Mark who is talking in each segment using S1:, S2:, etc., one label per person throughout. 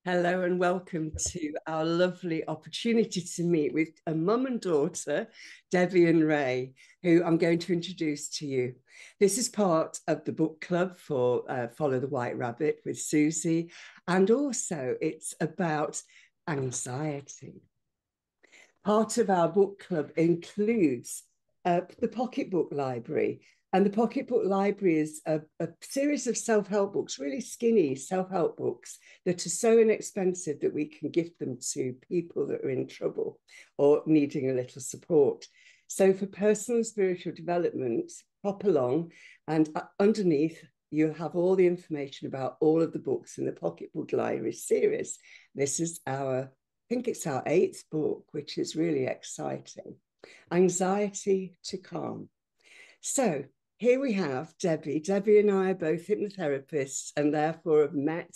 S1: Hello and welcome to our lovely opportunity to meet with a mum and daughter, Debbie and Rae, who I'm going to introduce to you. This is part of the book club for Follow the White Rabbit with Susie, and also it's about anxiety. Part of our book club includes the Pocketbook Library. And the Pocketbook Library is a series of self-help books, really skinny self-help books that are so inexpensive that we can gift them to people that are in trouble or needing a little support. So for personal and spiritual development, pop along, and underneath you'll have all the information about all of the books in the Pocketbook Library series. This is I think it's our 8th book, which is really exciting. Anxiety to Calm. So here we have Debbie. Debbie and I are both hypnotherapists and therefore have met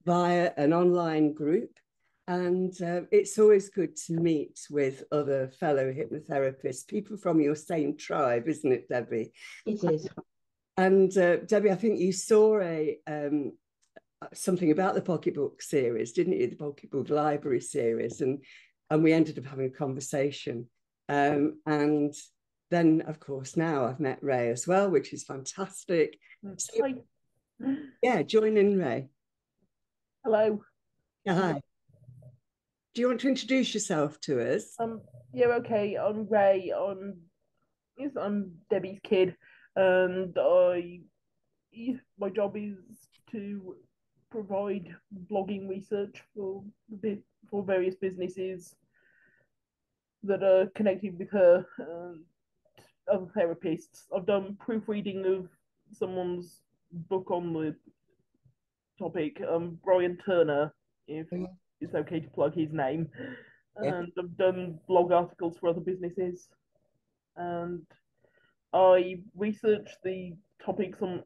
S1: via an online group. And it's always good to meet with other fellow hypnotherapists, people from your same tribe, isn't it, Debbie?
S2: It is.
S1: And Debbie, I think you saw something about the Pocketbook series, didn't you? The Pocketbook Library series. And we ended up having a conversation. And then, of course, now I've met Rae as well, which is fantastic. So, yeah, join in, Rae.
S2: Hello.
S1: Hi. Do you want to introduce yourself to us?
S2: Yeah, okay. I'm Rae. I'm Debbie's kid, and my job is to provide blogging research for various businesses that are connected with her and other therapists. I've done proofreading of someone's book on the topic. Brian Turner, if it's okay to plug his name. And I've done blog articles for other businesses. And I research the topics and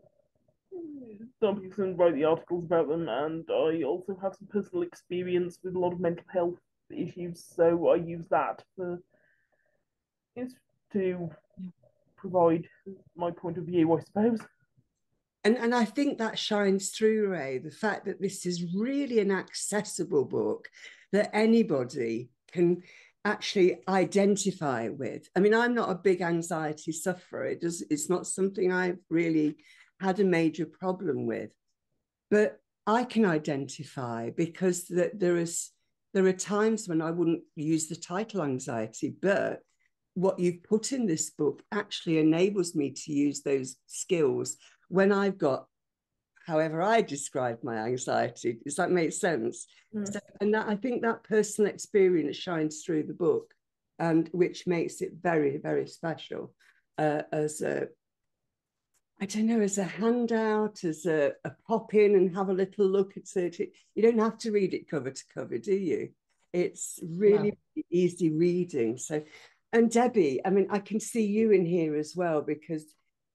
S2: write the articles about them. And I also have some personal experience with a lot of mental health issues. So I use that to provide my point of view, I suppose.
S1: And I think that shines through, Rae, the fact that this is really an accessible book that anybody can actually identify with. I mean, I'm not a big anxiety sufferer. It's not something I've really had a major problem with. But I can identify because there are times when I wouldn't use the title anxiety, but what you've put in this book actually enables me to use those skills when I've got, however I describe my anxiety. Does that make sense? So, and I think that personal experience shines through the book, and which makes it very, very special as a, I don't know, as a handout, as a pop in and have a little look at it. You don't have to read it cover to cover, do you? It's really easy reading. So, and Debbie, I mean, I can see you in here as well, because,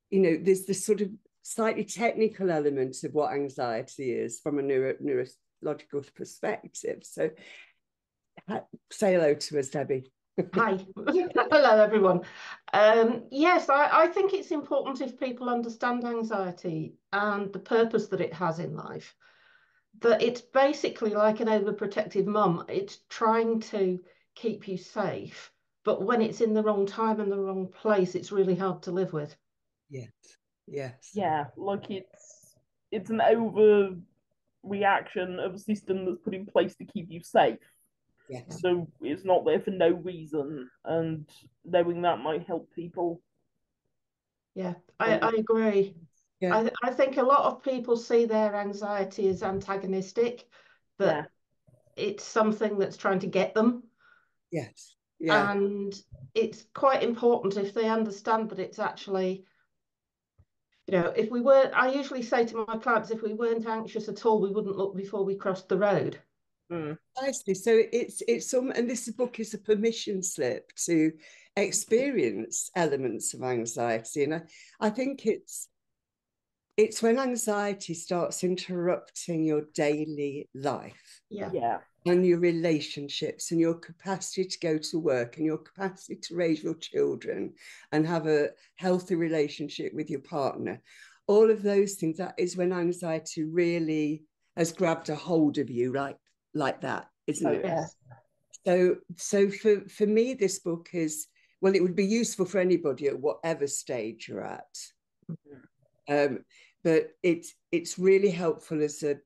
S1: you know, there's this sort of slightly technical element of what anxiety is from a neurological perspective. So say hello to us, Debbie.
S2: Hi. Hello, everyone. Yes, I think it's important if people understand anxiety and the purpose that it has in life, that it's basically like an overprotective mum. It's trying to keep you safe, but when it's in the wrong time and the wrong place, it's really hard to live with.
S1: Yes. Yes.
S2: Yeah, like it's an overreaction of a system that's put in place to keep you safe.
S1: Yes.
S2: So it's not there for no reason, and knowing that might help people. Yeah, I agree.
S1: Yeah.
S2: I think a lot of people see their anxiety as antagonistic, but it's something that's trying to get them.
S1: Yes. Yeah.
S2: And it's quite important if they understand that it's actually, you know, if we weren't, I usually say to my clients, if we weren't anxious at all, we wouldn't look before we crossed the road.
S1: Precisely. So it's some, and this book is a permission slip to experience elements of anxiety, and I think it's when anxiety starts interrupting your daily life.
S2: Yeah.
S1: And your relationships and your capacity to go to work and your capacity to raise your children and have a healthy relationship with your partner. All of those things, that is when anxiety really has grabbed a hold of you, like like that, isn't it?
S3: Yes.
S1: So for me, this book is, well, it would be useful for anybody at whatever stage you're at. But it's really helpful as a,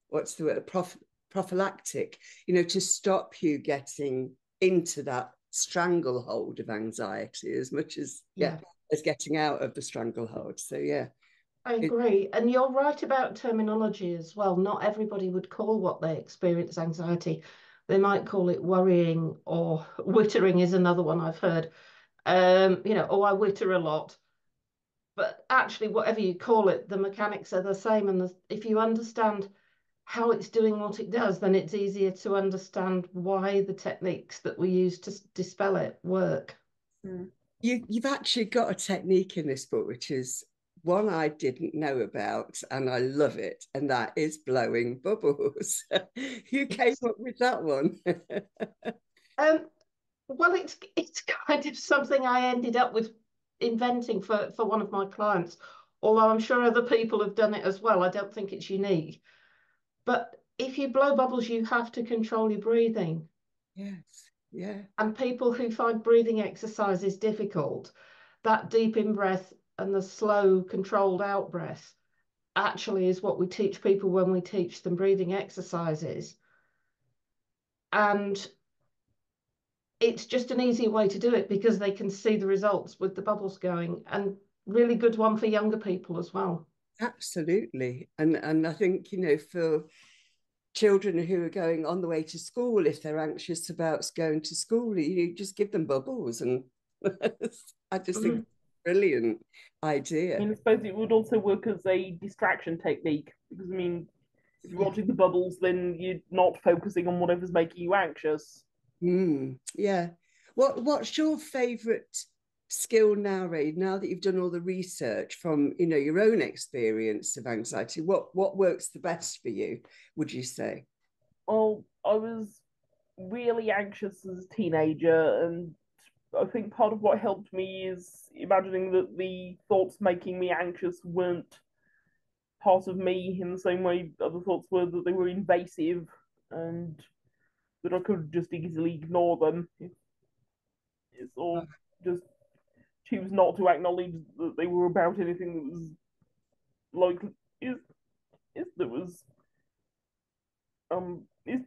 S1: what's the word, prophylactic, to stop you getting into that stranglehold of anxiety as much as as getting out of the stranglehold. So
S3: I agree. And you're right about terminology as well. Not everybody would call what they experience anxiety. They might call it worrying, or wittering is another one I've heard. Oh, I witter a lot. But actually, whatever you call it, the mechanics are the same. And if you understand how it's doing what it does, then it's easier to understand why the techniques that we use to dispel it work.
S1: You've actually got a technique in this book, which is one I didn't know about, and I love it, and that is blowing bubbles. You came up with that one.
S3: Well, it's kind of something I ended up with inventing for one of my clients, although I'm sure other people have done it as well. I don't think it's unique. But if you blow bubbles, you have to control your breathing.
S1: Yes, yeah.
S3: And people who find breathing exercises difficult, that deep in breath and the slow, controlled out breath actually is what we teach people when we teach them breathing exercises. And it's just an easy way to do it because they can see the results with the bubbles going, and really good one for younger people as well.
S1: Absolutely. And I think, for children who are going on the way to school, if they're anxious about going to school, you just give them bubbles. And I just think brilliant idea.
S2: I suppose it would also work as a distraction technique, because if you're watching the bubbles, then you're not focusing on whatever's making you anxious.
S1: Yeah. What's your favourite skill now, Rae? Now that you've done all the research from your own experience of anxiety, what works the best for you, would you say?
S2: Well, I was really anxious as a teenager, and I think part of what helped me is imagining that the thoughts making me anxious weren't part of me in the same way other thoughts were, that they were invasive and that I could just easily ignore them, or just choose not to acknowledge that they were about anything that was like that was is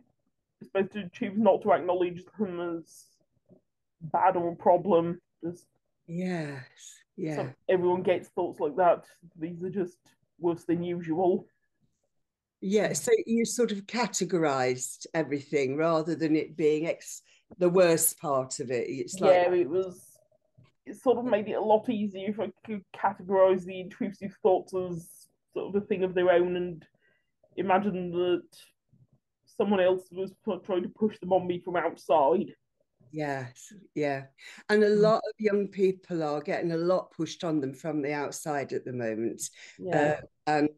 S2: supposed to choose not to acknowledge them as bad or a problem. Just everyone gets thoughts like that. These are just worse than usual.
S1: Yeah, so you sort of categorized everything rather than it being the worst part of it. It's like,
S2: it sort of made it a lot easier if I could categorize the intrusive thoughts as sort of a thing of their own, and imagine that someone else was trying to push them on me from outside.
S1: Yes, yeah. And a lot of young people are getting a lot pushed on them from the outside at the moment. And,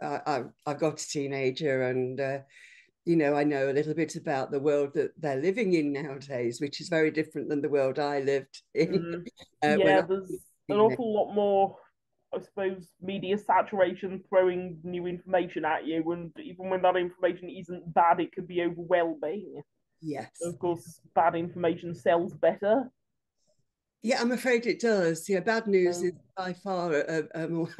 S1: I've got a teenager, and, I know a little bit about the world that they're living in nowadays, which is very different than the world I lived in.
S2: There's an awful lot more, I suppose, media saturation throwing new information at you, and even when that information isn't bad, it can be overwhelming.
S1: Yes.
S2: Of course, bad information sells better.
S1: Yeah, I'm afraid it does. Yeah, bad news is by far a more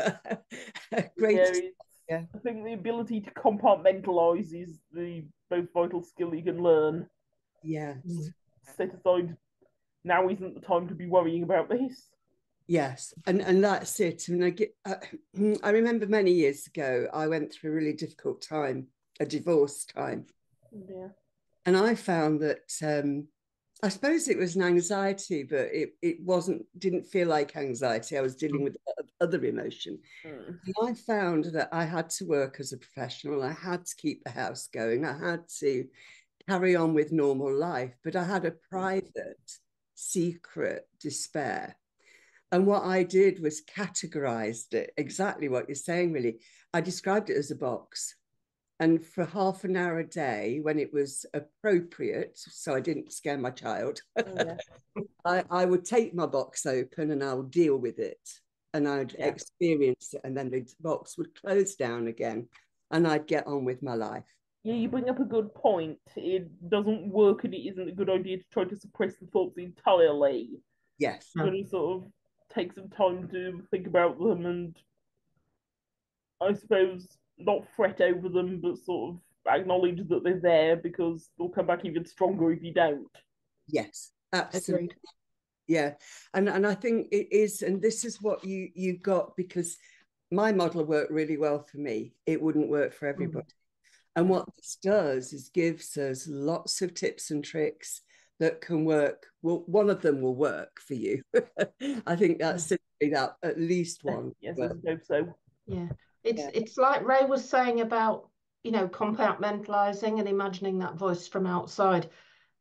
S1: great.
S2: I think the ability to compartmentalize is the most vital skill you can learn.
S1: Yes.
S2: Set aside, now isn't the time to be worrying about this.
S1: Yes, and that's it. And I remember many years ago, I went through a really difficult time, a divorce time.
S2: Yeah.
S1: And I found that I suppose it was an anxiety, but didn't feel like anxiety. I was dealing with other emotion. And I found that I had to work as a professional. I had to keep the house going. I had to carry on with normal life, but I had a private, secret despair. And what I did was categorized it, exactly what you're saying, really. I described it as a box. And for half an hour a day, when it was appropriate, so I didn't scare my child, I would take my box open and I would deal with it. And I'd experience it. And then the box would close down again and I'd get on with my life.
S2: Yeah, you bring up a good point. It doesn't work, and it isn't a good idea to try to suppress the thoughts entirely.
S1: Yes.
S2: You've got to sort of take some time to think about them, and I suppose not fret over them, but sort of acknowledge that they're there, because they'll come back even stronger if you don't.
S1: Yes, absolutely.
S3: Agreed.
S1: Yeah, and I think it is, and this is what you got, because my model worked really well for me. It wouldn't work for everybody. And what this does is gives us lots of tips and tricks that can work. Well, one of them will work for you. I think that's simply that, at least one.
S2: Yes, I suppose so.
S3: Yeah, it's like Rae was saying about, compartmentalizing and imagining that voice from outside.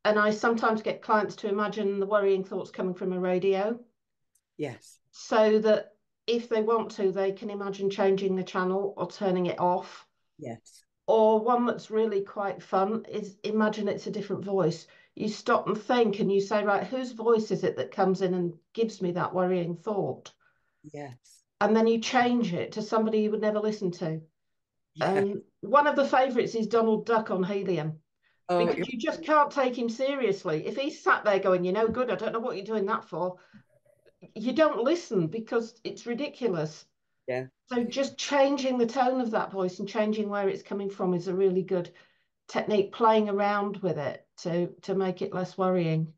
S3: And I sometimes get clients to imagine the worrying thoughts coming from a radio,
S1: Yes.
S3: so that if they want to, they can imagine changing the channel or turning it off.
S1: Yes.
S3: Or one that's really quite fun is imagine it's a different voice. You stop and think and you say, right, whose voice is it that comes in and gives me that worrying thought?
S1: Yes.
S3: And then you change it to somebody you would never listen to.
S1: Yeah.
S3: One of the favourites is Donald Duck on helium,
S1: Oh,
S3: because you just can't take him seriously. If he's sat there going, good, I don't know what you're doing that for, you don't listen because it's ridiculous.
S1: yeah.
S3: So just changing the tone of that voice and changing where it's coming from is a really good technique, playing around with it to make it less worrying.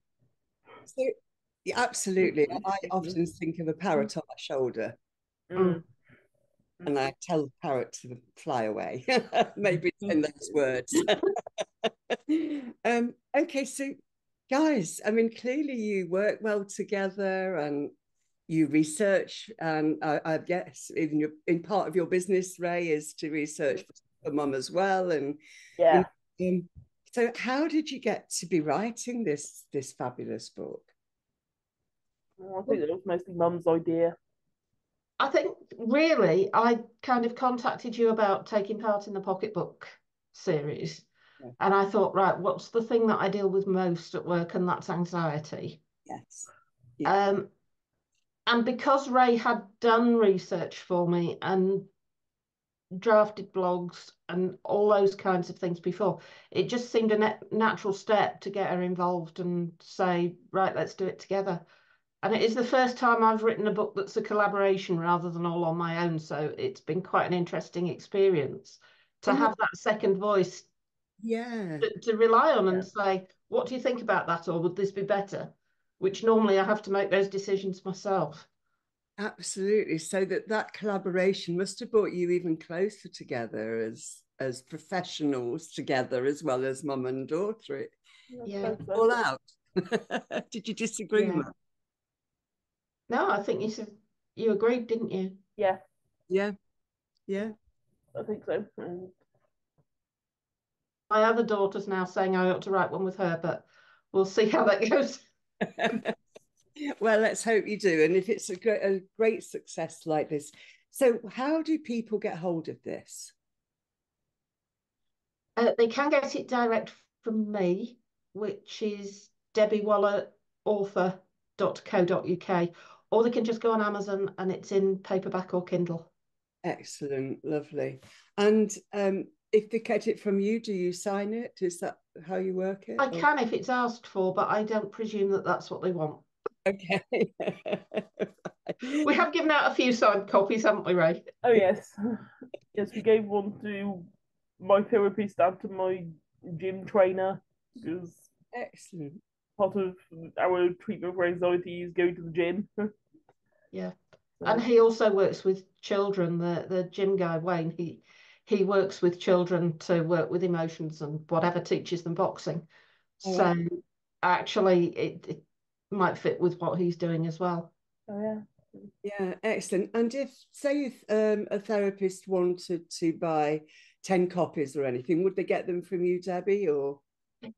S1: So, yeah, absolutely. I often think of a parrot on my shoulder,
S2: Mm.
S1: and I tell the parrot to fly away. Maybe in those words. Okay, so guys, I mean, clearly you work well together and you research, and I guess even in part of your business, Rae, is to research for mum as well. And
S2: Yeah.
S1: So how did you get to be writing this fabulous book?
S2: I think that was mostly Mum's idea.
S3: I think really I kind of contacted you about taking part in the Pocketbook series.
S1: Yeah.
S3: And I thought, right, what's the thing that I deal with most at work? And that's anxiety.
S1: Yes. Yeah.
S3: And because Rae had done research for me and drafted blogs and all those kinds of things before, it just seemed a natural step to get her involved and say, right, let's do it together. And it is the first time I've written a book that's a collaboration rather than all on my own. So it's been quite an interesting experience to have that second voice to rely on and say, what do you think about that? Or would this be better? Which normally I have to make those decisions myself.
S1: Absolutely. So that collaboration must have brought you even closer together as professionals together, as well as mum and daughter.
S3: Yeah.
S1: All out. Did you disagree, Mum?
S3: No, I think you agreed, didn't you?
S2: Yeah.
S1: Yeah. Yeah.
S2: I think so.
S3: My other daughter's now saying I ought to write one with her, but we'll see how that goes.
S1: Well, let's hope you do. And if it's a great success like this. So how do people get hold of this?
S3: They can get it direct from me, which is Debbie Waller author.co.uk, or they can just go on Amazon and it's in paperback or Kindle.
S1: Excellent, lovely. And if they get it from you, do you sign it? Is that how you work it?
S3: I can if it's asked for, but I don't presume that that's what they want.
S1: Okay.
S3: We have given out a few signed copies, haven't we, Rae?
S2: Oh, yes. Yes, we gave one to my therapist and to my gym trainer, because
S1: Excellent.
S2: part of our treatment for anxiety is going to the gym.
S3: Yeah.
S2: So.
S3: And he also works with children. The gym guy, Wayne, he works with children to work with emotions and whatever, teaches them boxing.
S1: Oh,
S3: so actually it might fit with what he's doing as well.
S2: Oh, yeah.
S1: Yeah, excellent. And if, say, if a therapist wanted to buy 10 copies or anything, would they get them from you, Debbie, or?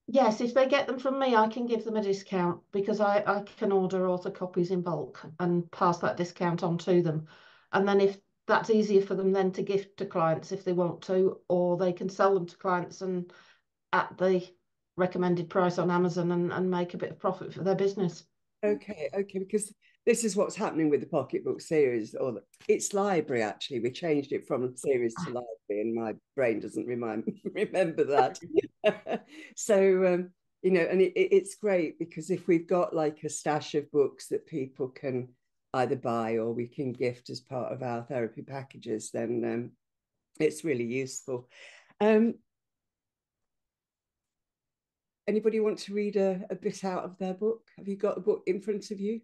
S3: Yes, if they get them from me, I can give them a discount, because I can order author copies in bulk and pass that discount on to them. And then if that's easier for them then to gift to clients if they want to, or they can sell them to clients and at the recommended price on Amazon and make a bit of profit for their business.
S1: Okay, because this is what's happening with the pocketbook series, it's library actually. We changed it from series to library, and my brain doesn't remember that. So and it's great because if we've got like a stash of books that people can either buy or we can gift as part of our therapy packages, then it's really useful. Anybody want to read a bit out of their book? Have you got a book in front of you?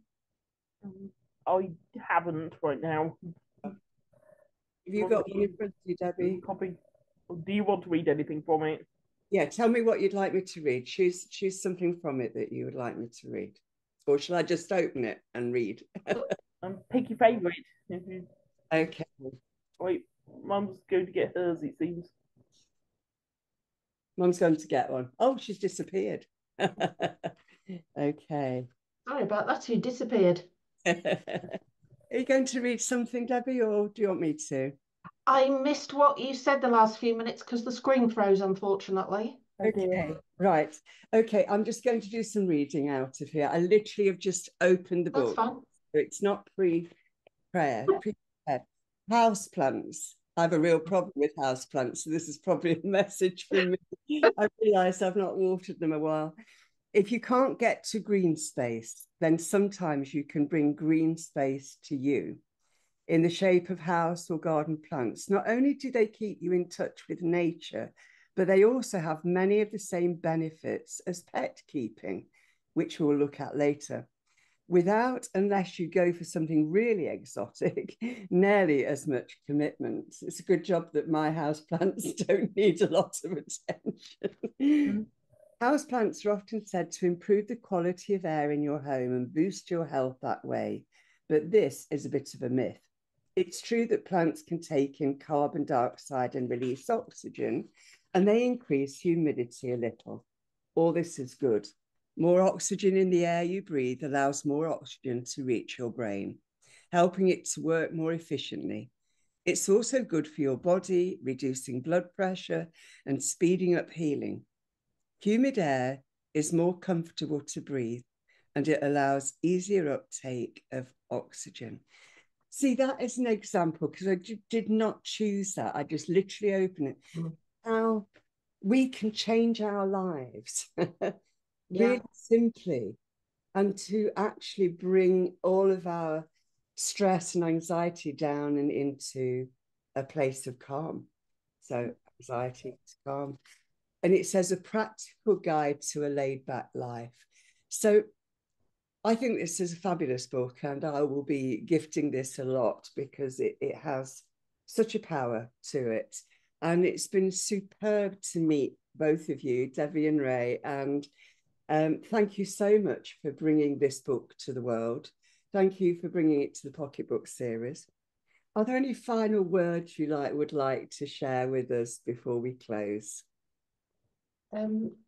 S2: I haven't right now.
S1: Have you got one in front of you, Debbie?
S2: Copy. Do you want to read anything from it?
S1: Yeah, tell me what you'd like me to read. Choose something from it that you would like me to read. Or shall I just open it and read?
S2: Pick your favourite.
S1: Okay.
S2: Wait, Mum's going to get hers, it seems.
S1: Mum's going to get one. Oh, she's disappeared. Okay.
S3: Sorry about that, you disappeared.
S1: Are you going to read something, Debbie, or do you want me to?
S3: I missed what you said the last few minutes because the screen froze, unfortunately.
S1: Okay, right. Okay, I'm just going to do some reading out of here. I literally have just opened the
S3: That's
S1: book.
S3: fine.
S1: It's not pre-prepared. House plants. I have a real problem with house plants, so this is probably a message from me. I realise I've not watered them a while. If you can't get to green space, then sometimes you can bring green space to you in the shape of house or garden plants. Not only do they keep you in touch with nature, but they also have many of the same benefits as pet keeping, which we'll look at later. Without, unless you go for something really exotic, nearly as much commitment. It's a good job that my houseplants don't need a lot of attention. Houseplants are often said to improve the quality of air in your home and boost your health that way. But this is a bit of a myth. It's true that plants can take in carbon dioxide and release oxygen, and they increase humidity a little. All this is good. More oxygen in the air you breathe allows more oxygen to reach your brain, helping it to work more efficiently. It's also good for your body, reducing blood pressure and speeding up healing. Humid air is more comfortable to breathe, and it allows easier uptake of oxygen. See, that is an example because I did not choose that. I just literally open it. How we can change our lives really simply, and to actually bring all of our stress and anxiety down and into a place of calm. So anxiety to calm. And it says a practical guide to a laid back life. So I think this is a fabulous book, and I will be gifting this a lot because it has such a power to it. And it's been superb to meet both of you, Debbie and Rae. And thank you so much for bringing this book to the world. Thank you for bringing it to the Pocketbook series. Are there any final words you would like to share with us before we close?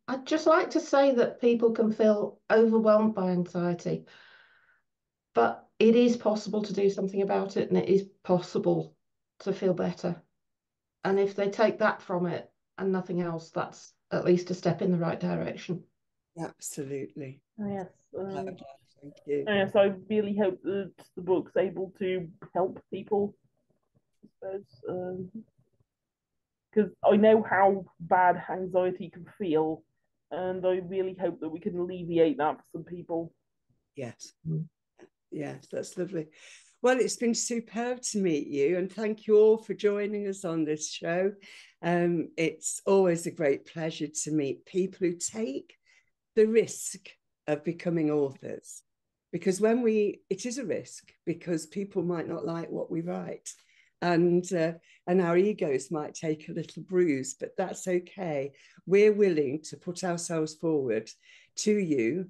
S3: I'd just like to say that people can feel overwhelmed by anxiety, but it is possible to do something about it, and it is possible to feel better. And if they take that from it and nothing else, that's at least a step in the right direction.
S1: Absolutely.
S2: Yes.
S1: Thank you.
S2: Yes, I really hope that the book's able to help people. I suppose, because I know how bad anxiety can feel, and I really hope that we can alleviate that for some people.
S1: Yes. Yes, that's lovely. Well, it's been superb to meet you, and thank you all for joining us on this show. It's always a great pleasure to meet people who take the risk of becoming authors, because it is a risk because people might not like what we write, and our egos might take a little bruise, but that's okay. We're willing to put ourselves forward to you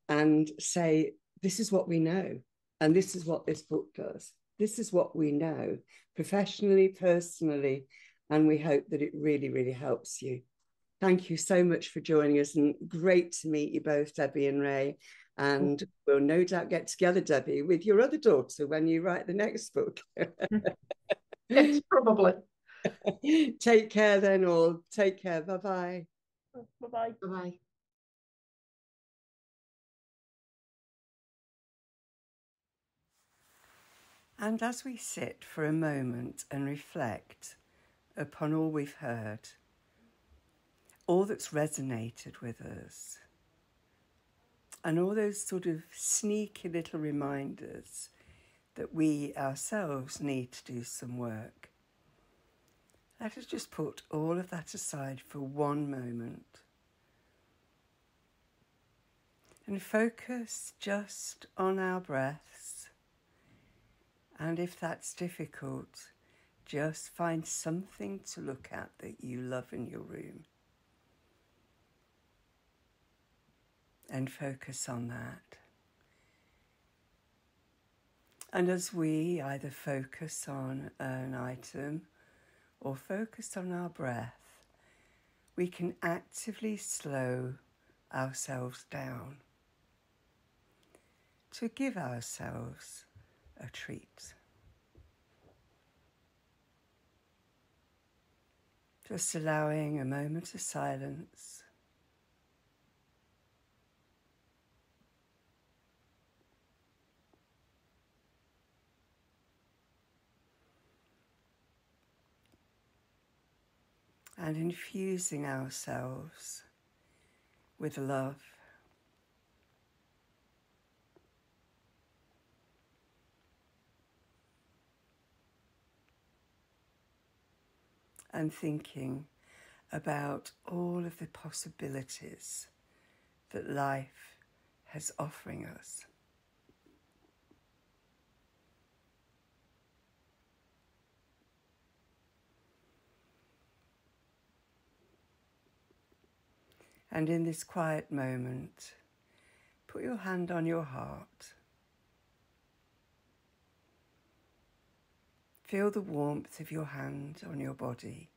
S1: and say, this is what we know, and this is what this book does. This is what we know professionally, personally, and we hope that it really, really helps you. Thank you so much for joining us, and great to meet you both, Debbie and Rae. And we'll no doubt get together, Debbie, with your other daughter when you write the next book.
S3: Yes, probably.
S1: Take care then all. Take care. Bye-bye.
S2: Bye-bye.
S3: Bye-bye.
S1: And as we sit for a moment and reflect upon all we've heard, all that's resonated with us, and all those sort of sneaky little reminders that we ourselves need to do some work, let us just put all of that aside for one moment and focus just on our breaths. And if that's difficult, just find something to look at that you love in your room and focus on that. And as we either focus on an item or focus on our breath, we can actively slow ourselves down to give ourselves a treat. Just allowing a moment of silence. And infusing ourselves with love. And thinking about all of the possibilities that life has offering us. And in this quiet moment, put your hand on your heart. Feel the warmth of your hand on your body.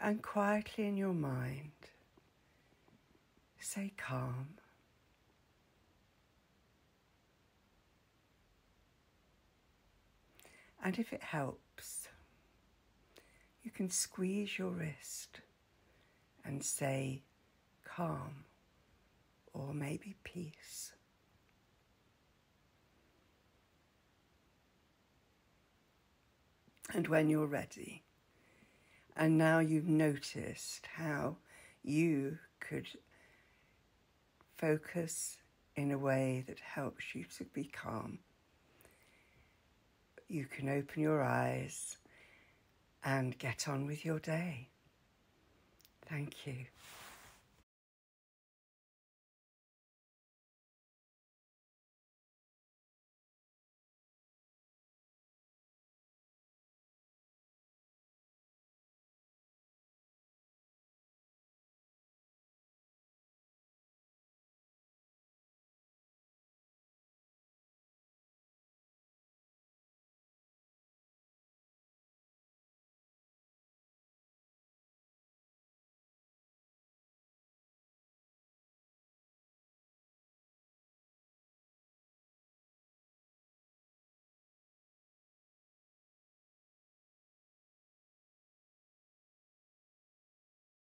S1: And quietly in your mind, say calm. And if it helps, you can squeeze your wrist and say calm or maybe peace. And when you're ready, and now you've noticed how you could focus in a way that helps you to be calm, you can open your eyes and get on with your day. Thank you.